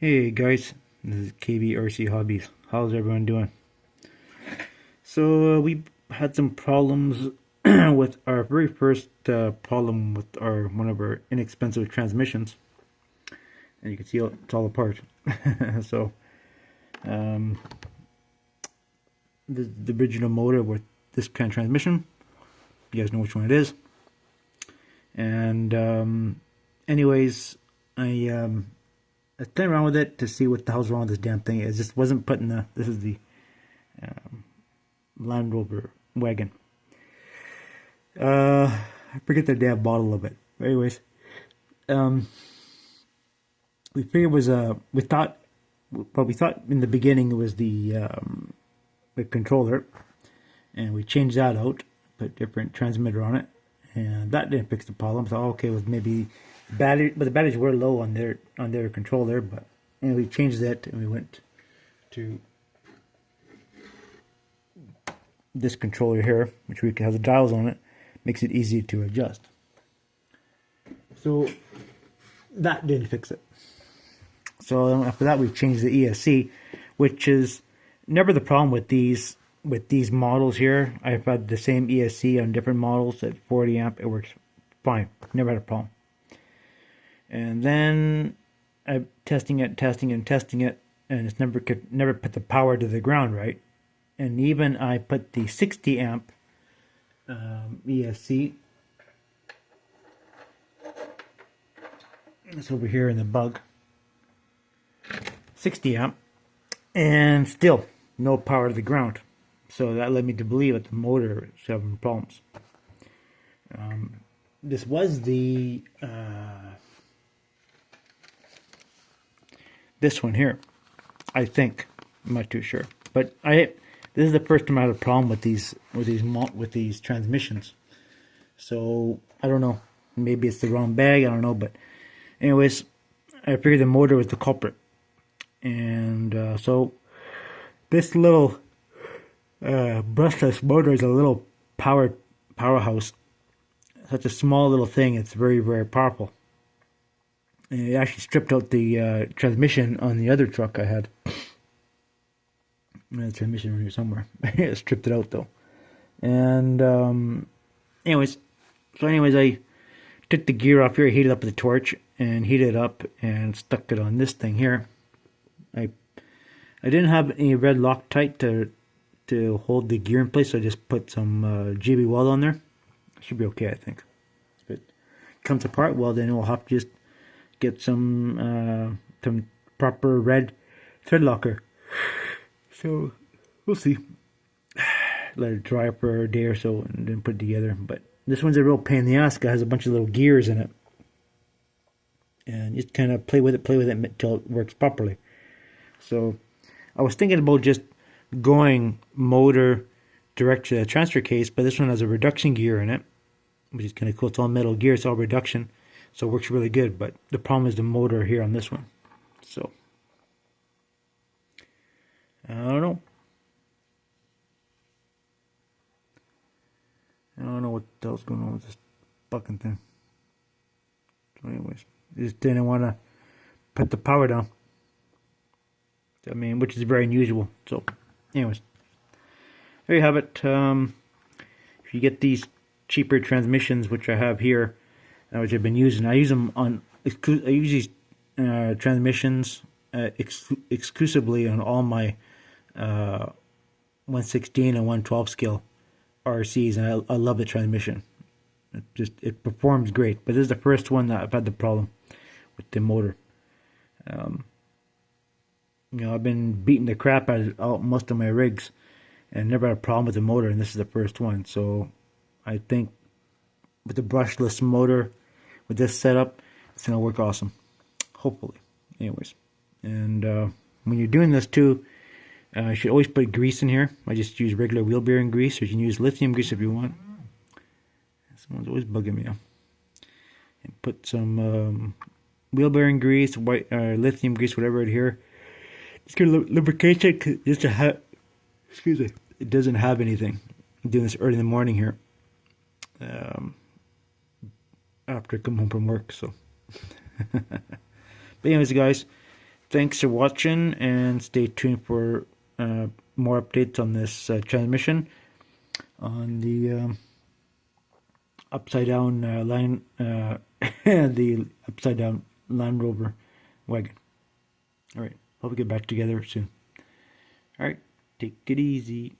Hey guys, this is KBRC Hobbies. How's everyone doing? So we had some problems with our very first problem with our one of our inexpensive transmissions, and you can see it's all apart. So um, the original motor with this kind of transmission. You guys know which one it is. And anyways, I was playing around with it to see what the hell's wrong with this damn thing. It just wasn't putting the. This is the Land Rover wagon. I forget the damn model of it. But anyways, we figured it was we thought in the beginning it was the controller, and we changed that out, put different transmitter on it, and that didn't fix the problem. So okay, it was maybe battery, but the batteries were low on their controller. But anyway, we changed that and we went to this controller here, which has the dials on it, makes it easy to adjust. So that didn't fix it. So after that, we changed the ESC, which is never the problem with these models here. I've had the same ESC on different models at 40 amp. It works fine. Never had a problem. And then I'm testing it, and it's never put the power to the ground right. And even I put the 60 amp ESC. It's over here in the bug. 60 amp, and still no power to the ground. So that led me to believe that the motor is having problems. This was the this one here, I think. I'm not too sure, but this is the first time I had a problem with these transmissions. So I don't know. Maybe it's the wrong bag. I don't know. But anyways, I figured the motor was the culprit, and so this little brushless motor is a little powerhouse. Such a small little thing. It's very, very powerful. And it actually stripped out the transmission on the other truck I had. The transmission around here somewhere. It stripped it out though. And anyways, I took the gear off here, heated up with the torch, and heated it up and stuck it on this thing here. I didn't have any red Loctite to hold the gear in place, so I just put some GB weld on there. Should be okay, I think. If it comes apart, well, then we'll have to just get some proper red thread locker. So we'll see. Let it dry for a day or so and then put it together. But this one's a real pain in the ass. It has a bunch of little gears in it, and just kind of play with it until it works properly. So I was thinking about just going motor direct to the transfer case, but this one has a reduction gear in it, which is kind of cool. It's all metal gear, it's all reduction, so it works really good. But the problem is the motor here on this one. So I don't know. I don't know what the hell's going on with this fucking thing. So anyways, I just didn't want to put the power down. I mean, which is very unusual. So anyways, there you have it. If you get these cheaper transmissions, which I have here, which I've been using, I use them on. I use these transmissions exclusively on all my 116 and 112 scale RCs, and I love the transmission. It performs great. But this is the first one that I've had the problem with the motor. I've been beating the crap out of most of my rigs and never had a problem with the motor, and this is the first one. So I think with the brushless motor, with this setup, it's going to work awesome. Hopefully. Anyways. And when you're doing this too, you should always put grease in here. I just use regular wheel bearing grease, or you can use lithium grease if you want. Someone's always bugging me. And put some wheel bearing grease, white lithium grease, whatever in here. Just get a lubrication, just to have. Excuse me. It doesn't have anything. I'm doing this early in the morning here. After I come home from work, so. But anyways, guys, thanks for watching, and stay tuned for more updates on this transmission on the upside down the upside down Land Rover wagon. All right, hope we get back together soon. All right, take it easy.